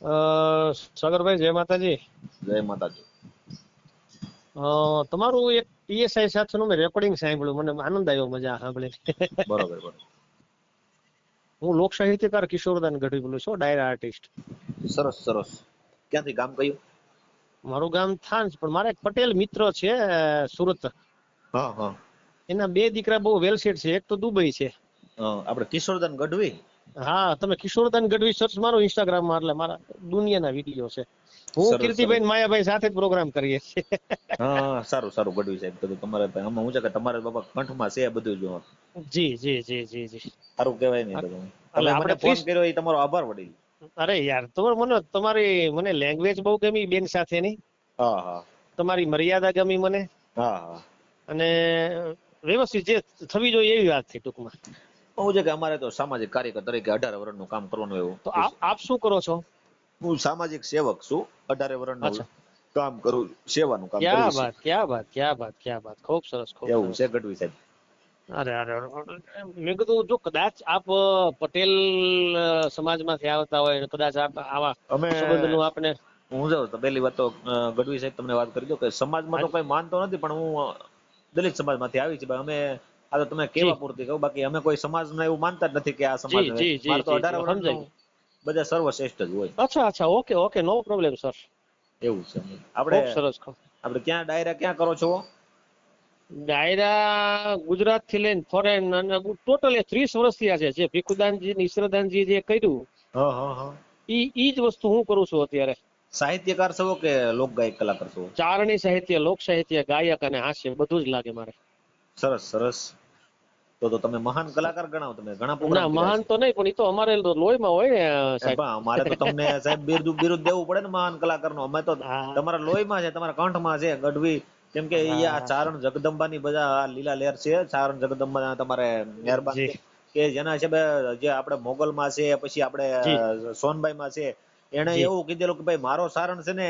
સાગરભાઈ, જય માતાજી. જય માતાજી. તમારું એક પીએસઆઈ સાથેનું મેં રેકોર્ડિંગ સાંભળ્યું, મને આનંદ આવ્યો, મજા સાંભળીને. બરોબર બરોબર. હું લોક સાહિત્યકાર કિશોરદાન ગઢવી બોલું છું, ડાયરા આર્ટિસ્ટ. સરસ સરસ. ક્યાંથી ગામ કયું? મારું ગામ થાન છે, પણ મારા એક પટેલ મિત્ર છે સુરત. હા હા. એના બે દીકરા બહુ વેલ સેટ છે, એક તો દુબઈ છે. આપણે કિશોરદાન ગઢવી. હા, તમે કિશોરદાન ગઢવી સર્ચ મારો ઇન્સ્ટાગ્રામમાં, એટલે મારા દુનિયાના વિડીયો છે. હું સરસ કીર્તિભાઈ ને માયાભાઈ સાથે જ પ્રોગ્રામ કરીએ છીએ. હા સારું સારું ગઢવી સાહેબ. તો તમારે આમાં હું છે કે તમારે બાબા કંઠમાં છે બધું જો. જી જી જી જી જી. સારું કહેવાય ને. તો એટલે તમે મને આપણે ફોન કર્યો એ તમારો આભાર વડીલ. અરે યાર, તમારી લેંગ્વેજ બહુ ગમી બેન સાથેની. હા હા તમારી મર્યાદા ગમી મને. હા હા. અને વ્યવસ્થિત જે થવી જોઈએ એવી વાત થઈ ટૂંકમાં. હું છે કે અમારે તો સામાજિક કાર્યકર તરીકે 18 વર્ષનું કામ કરવાનું એવું. તો આપ શું કરો છો? હું સામાજિક સેવક છું. 18 વર્ષનું અચ્છા, કામ કરું, સેવાનું કામ ક્યા કરીએ છીએ. બાત, ક્યા બાત, ક્યા બાત, ક્યા બાત, ખૂબ સરસ, ખૂબ એવું સરસ. છે ગઢવી સાહેબ. અરે અરે મેં કીધું, જો કદાચ આપ પટેલ સમાજમાંથી આવતા હોય અને કદાચ આપ આવા અમે સંબંધનું આપને. હું જાઉં તો પહેલી વાત તો ગઢવી સાહેબ તમને વાત કરી દો કે સમાજમાં તો કોઈ માનતો નથી, પણ હું દલિત સમાજમાંથી આવી છે. અમે આ તો તમે જી કેવા પૂરતી કહું, બાકી અમે કોઈ સમાજને એવું માનતા જ નથી કે આ સમાજ. જી જી જી મારે તો જી 18 જી વર્ષનું સમજાય ગયું. બધા સર્વશ્રેષ્ઠ જ હોય. અચ્છા અચ્છા, ઓકે ઓકે, નો પ્રોબ્લેમ સર. એવું છે. આપણે ખૂબ સરસ. આપણે ક્યાં ડાયરા ક્યાં કરો છો? ડાયરા ગુજરાત થી લઈને ફોરેન અને ટોટલ 30 વર્ષ થયા છે. જે ભીખુદાનજી ને ઈશ્વરદાનજી જે કર્યું, હા હા હા. ઈ જ વસ્તુ હું કરું છું અત્યારે. સાહિત્યકાર છો કે લોક ગાયક કલાકાર છો? ચારણી સાહિત્ય, લોક સાહિત્ય, ગાયક અને હાસ્ય બધું જ લાગે મારે. સરસ સરસ. તો તમે મહાન કલાકાર ગણાવો. તમે ઘણા પ્રોગ્રામ ના, કર્યા મહાન છે. તો નહીં, પણ એ તો અમારે લોહીમાં હોય ને સાહેબ. પણ અમારે તો તમને સાહેબ બિરુદ દેવું પડે ને મહાન કલાકારનું. અમે તો હા તમારા લોહીમાં છે, તમારા કંઠમાં છે ગઢવી. કેમ કે ઈ આ હા, ચારણ જગદંબાની બધા આ લીલા લહેર છે. ચારણ જગદંબા તમારે મહેરબાન જી છે કે જેના છે જે આપણે મોગલમાં છે, પછી આપણે જી. સોનબાઈમાં છે. એને જી. એવું કીધેલું કે ભાઈ મારો સારણ છે ને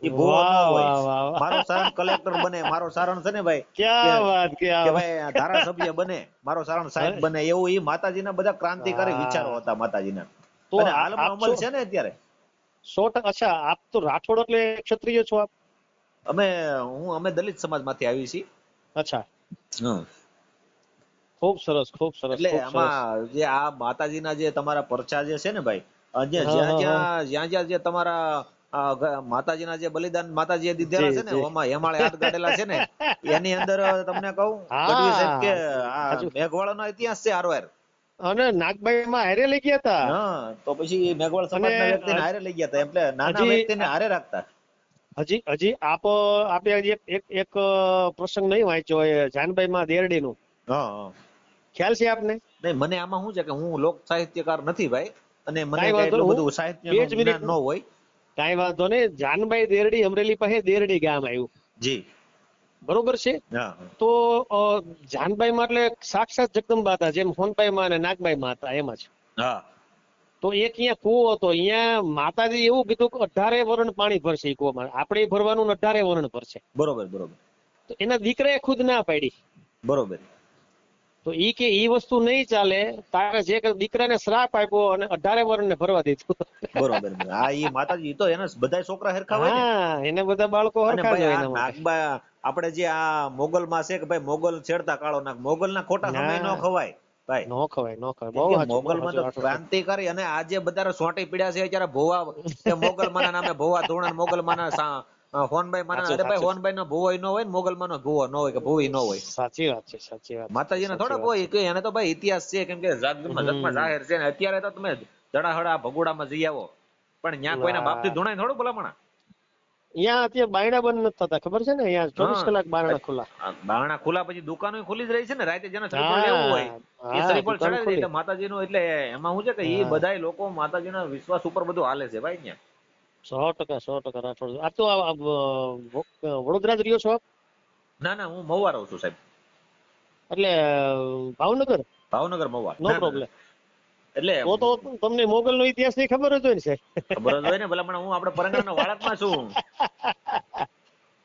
એ ભૂવો ન વાહ હોય. વાહ વાહ મારો વાહ. સારણ કલેક્ટર બને, મારો સારણ છે ને ભાઈ કે ક્યા વાત, કે ક્યા વાત. ભાઈ ધારાસભ્ય બને, મારો સારણ સાહેબ અરે, બને. એવું ઈ માતાજીના બધા ક્રાંતિકારી વિચારો હા. હતા માતાજીના. તો અને હાલમાં આપ અમલ છો છે ને અત્યારે. 100%. અચ્છા, આપ તો રાઠોડ એટલે ક્ષત્રિય છો આપ? અમે અમે દલિત સમાજમાંથી આવી છીએ. અચ્છા, હમ. ખૂબ સરસ, ખૂબ સરસ, એટલે ખૂબ સરસ. આમાં જે આ માતાજીના જે તમારા પરચા જે છે ને ભાઈ, હા જ્યાં હા હા. જ્યાં જ્યાં જ્યાં જે તમારા માતાજીના જે બલિદાન માતાજીએ દીધેલા જી છે ને, જી. ઓમાં હેમાળે હાથ ગાડેલા છે ને, એની અંદર તમને કહું ગઢવી સાહેબ કે હા, આ હજુ. મેઘવાળાનો ઇતિહાસ છે હારવાર. અને નાગબાઈ માં હારે લઈ ગયા હતા. હા, તો પછી મેઘવાળ અને સમાજના વ્યક્તિને હારે લઈ ગયા હતા. એટલે નાના હજી વ્યક્તિને હારે રાખતા. હજી હજી આપે હજી એક પ્રસંગ નહીં વાંચ્યો હોય, જાનબાઈ માં દેરડી નું. હા હા. ખ્યાલ છે આપને? નહીં, મને આમાં શું છે કે હું લોક સાહિત્યકાર નથી ભાઈ, અને મને કાંઈ કઈ વાંધો એટલું નહીં, હું બધું બે સાહિત્યનું જ મિનિટ. જ્ઞાન ન હોય. કાંઈ વાંધો નહીં. જાનબાઈ દેરડી અમરેલી પાસે દેરડી ગામ આવ્યું, જી. બરોબર છે. હા હા. તો જાનબાઈ માં એટલે સાક્ષાત જગદંબા હતા, જેમ હોનબાઈ માં અને નાગબાઈ માં હતા એમ જ. હા. તો એક અહીંયા કૂવો હતો. અહીંયા માતાજી એવું કીધું કે 18 વરણ પાણી ભરશે એ કૂવામાં. આપણે ભરવાનું 18 વરણ ભરશે. બરોબર બરોબર તો એના દીકરાએ ખુદ ના પાડી. બરોબર. તો ઈ કે ઈ વસ્તુ નહીં ચાલે, તારે જે દીકરાને શ્રાપ આપ્યો અને 18 વરણ ને ભરવા દીધું. બરોબર. આ ઈ માતાજી તો એના બધા છોકરા હરખા હોય ને. હા, એને બધા બાળકો અને હરખા જ ભાઈ હોય આ એના માટે. નાગબા આપણે જે આ મોગલમાં છે કે ભાઈ મોગલ છેડતા કાળો નાગ, મોગલના ખોટા સમય ન ના, ખવાય ભાઈ. નો ખવાય, નો ખવાય. કેમ બહુ કે સાચું, બહુ મોગલમાં સાચું તો રાઠોડ સાહેબ. ક્રાંતિકારી, અને આજે બધા સોંટી પીડ્યા છે અત્યારે ભોવા કે મોગલમાના નામે ભોવા ધોરણ, મોગલમાના હોનબાઈ માના. સાચું અરે ભાઈ સાચું. હોનબાઈ નો ભોવાઈ ન હોય ને મોગલમાં નો ભોવો ન હોય કે ભોવી ન હોય. સાચી વાત છે, સાચી વાત છે, માતાજીને સાચી થોડાક વાત હોય છે. કે એને તો ભાઈ ઇતિહાસ છે. કેમ કે જગમાં હમ. જાહેર છે ને. અત્યારે તો તમે જડાહડા ભગોડામાં જઈ આવો, પણ ત્યાં કોઈના બાપથી ધૂણાય થોડું ભલામણા. અહીંયા અત્યારે બાયણા બંધ નથી થતા, ખબર છે ને? અહીંયા 24 કલાક બારણા ખુલ્લા. બારણા ખુલ્લા, પછી દુકાનો ખુલ્લી જ રહી છે ને. રાતે જેને શ્રીફળ લેવું હોય હા એ હા, શ્રીફળ દુકાન ચડાવી દે. ખુલ્લી. એટલે માતાજીનું, એટલે એમાં શું છે કે એ હા, બધા લોકો માતાજીના વિશ્વાસ ઉપર બધું હાલે છે ભાઈ ત્યાં. 100%, 100% રાઠોડ. આ તો વડોદરા જ રહ્યો છો આપ? ના ના, હું મહુવા રહું છું સાહેબ. એટલે ભાવનગર? ભાવનગર મહુવા. નો ના ના, પ્રોબ્લેમ. એટલે તો તમને મોગલ નો ઇતિહાસ ની ખબર જ હોય ને સાહેબ? ખબર જ હોય ને ભલામણા. હું આપણે પરંગણાના વાળકમાં છું.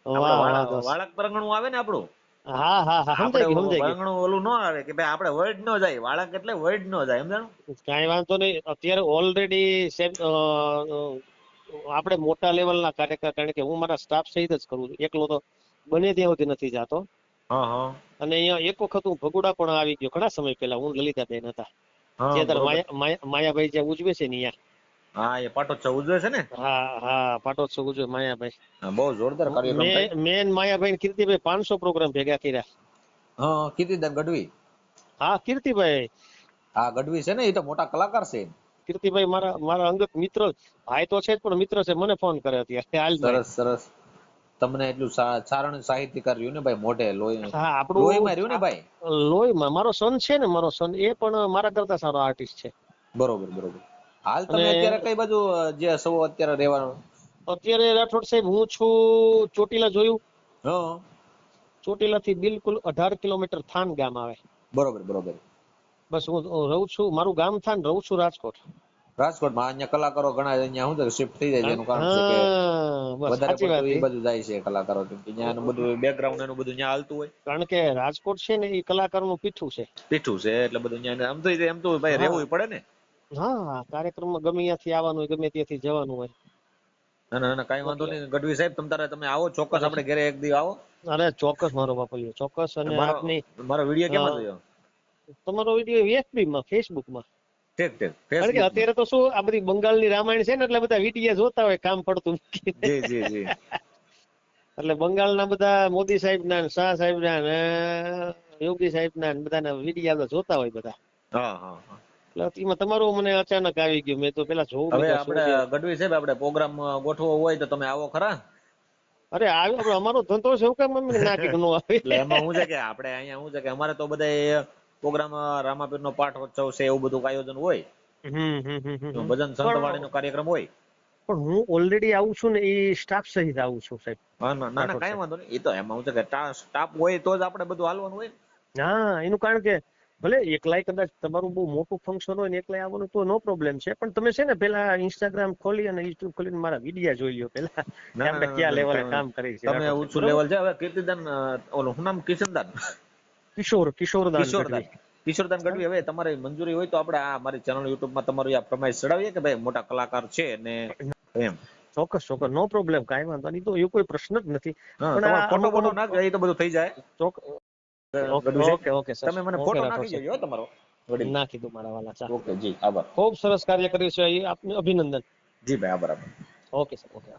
આપણે વાહ વાહ, દોસ્ત. વાળક પરંગણું આવે ને આપણું. હા હા હા, આપણે સમજાઈ ગયું, સમજાઈ ગયું. પરંગણું ઓલું ન આવે કે ભાઈ આપણે વર્ડ ન જાય. વાળક એટલે વર્ડ ન જાય, સમજાણું? કાંઈ વાંધો નહીં. અત્યારે ઓલરેડી આપણે મોટા લેવલના કાર્યકર, કારણ કે હું મારા સ્ટાફ સહિત જ કરું છું, એકલો તો બને ત્યાં સુધી નથી જાતો. હા હા અને અહીંયા એક વખત હું ભગુડા પણ આવી ગયો, ઘણા સમય પહેલા, હું લલિતાબેન હતા, હા જે તાર બરોબર. માયાભાઈ જ્યાં ઉજવે છે ને અહીંયા. હા એ પાટોત્સવ ઉજવે છે ને. હા હા, પાટોત્સવ ઉજવે માયાભાઈ. હા, બહુ જોરદાર કાર્યક્રમ થાય. મેન માયાભાઈ ને કીર્તિભાઈ 500 પ્રોગ્રામ ભેગા કર્યા. હા કીર્તિદાન ગઢવી. હા કીર્તિભાઈ, હા ગઢવી છે ને, એ તો મોટા કલાકાર છે. કીર્તિભાઈ મારા મારા અંગત મિત્ર, ભાઈ તો છે જ પણ મિત્ર છે, મને ફોન કરે અત્યારે, હાલ ભાઈ. સરસ સરસ. તમને એટલું સારણ સાહિત્યકાર રહ્યું ને ભાઈ, મોઢે લોહી હા આપણું લોહીમાં રહ્યું ને ભાઈ. લોહીમાં મારો સન છે ને, મારો સન એ પણ મારા કરતા સારો આર્ટિસ્ટ છે. બરોબર બરોબર. હાલ અને તમે અત્યારે કઈ બાજુ જે સૌ અત્યારે રહેવાનું? અત્યારે રાઠોડ સાહેબ હું છું ચોટીલા, જોયું? હા ચોટીલા થી બિલકુલ 18 કિલોમીટર થાન ગામ આવે. બરોબર બરોબર. બસ હું રહું છું, મારું ગામ થાન, રહું છું રાજકોટ. રાજકોટમાં અહીંયા કલાકારો ઘણા અહીંયા શું છે શિફ્ટ થઈ જાય છે, એનું કારણ છે કે હા બસ વધારે સાચી વાત પડતું છે. એ બાજુ જાય છે કલાકારો, કેમ કે ત્યાં એનું બધું બેકગ્રાઉન્ડ એનું બધું ત્યાં હાલતું હોય. કારણ કે રાજકોટ છે ને એ કલાકારનું પીઠું છે. પીઠું છે એટલે બધું ત્યાં એમ તો ભાઈ હા રહેવું પડે ને. હા, કાર્યક્રમમાં ગમે ત્યાંથી આવવાનું હોય, ગમે ત્યાંથી જવાનું હોય. ના ના ના, કઈ વાંધો એટલે નહીં ગઢવી સાહેબ, તમે આવો ચોક્કસ, આપણે ઘરે એક દી આવો. અરે ચોક્કસ મારો બાપલિયો, ચોક્કસ. અને મારો આપની મારો વિડીયો કેમાં જોયો? તમારો વિડીયો FB માં, Facebook માં. ઠીક ઠીક. કારણ કે ફેસબુક માં. અત્યારે તો શું આ બધી બંગાળની રામાયણ છે ને, એટલે બધા વિડીયો જોતા હોય કામ પડતું મૂકીને. જી જી જી. એટલે બંગાળના બધા મોદી સાહેબ ના, શાહ સાહેબ ના, યોગી સાહેબ ના બધાના વિડીયો જોતા હોય બધા. હા હા હા. એટલે એમાં તમારું મને અચાનક આવી ગયું, મેં તો પેલા જોવું, મેં હવે કીધું શું આપણે છે. ગઢવી સાહેબ, આપણે પ્રોગ્રામ ગોઠવો હોય તો તમે આવો ખરા? અરે આપણે અમારો ધંધો છે, એવું કામ અમે ના કીધું ન આવે. એટલે એમાં શું છે કે આપણે અહીંયા શું છે કે અમારે તો બધા પ્રોગ્રામ રામાપીર નો પાઠોત્સવ છે, એવું બધું આયોજન હોય. ભજન સંતવાણી નો કાર્યક્રમ હોય. પણ હું ઓલરેડી આવું છું ને, એ સ્ટાફ સહિત આવું છું સાહેબ. ના ના ના, કઈ વાંધો નહીં. એ તો એમાં શું છે કે સ્ટાફ હોય તો જ આપણે બધું હાલવાનું હોય. હા, એનું કારણ કે ભલે એકલાય કદાચ તમારું બહુ મોટું ફંક્શન હોય ને એકલાય આવવાનું તો નો પ્રોબ્લેમ છે, પણ તમે છે ને પેલા ઇન્સ્ટાગ્રામ ખોલી અને યુટ્યુબ ખોલીને મારા વિડીયા જોઈ લ્યો પેલા, કે ના ના આપણે ના ક્યાં ના, લેવલે કઈ વાંધો કામ નહીં. કરી છે તમે રાઠોડ સાહેબ, ઊંચું બરોબર. લેવલ છે. હવે કીર્તિદાન ઓલું શું નામ? કિશનદાન. કિશોરદાન કિશોરદાન. ગઢવી. કિશોરદાન ગઢવી. હવે તમારી મંજૂરી હોય તો આપણે આ મારી ચેનલ યુટ્યુબમાં તમારું આ પ્રમાણે ચડાવીએ કે ભાઈ મોટા કલાકાર છે ને એમ. ચોક્કસ ચોક્કસ, નો પ્રોબ્લેમ, કાંઈ વાંધો નહીં, તો એ કોઈ પ્રશ્ન જ નથી. હા, પણ તમારો આ ફોટો અમુક બોટો અમુક નાખજો, એ તો બધું થઈ જાય. ઓકે ગઢવી સાહેબ, ઓકે ઓકે સર, તમે મને ઓકે ફોટો રાઠોડ નાખી સાહેબ, દેજો તમારો વડીલ. નાખી દઉં મારા વાલા, ચા. ઓકે જી, આભાર. ખૂબ સરસ કાર્ય કર્યું છે, એ આપને અભિનંદન. જી ભાઈ, આભાર આભાર. Okay sir, okay.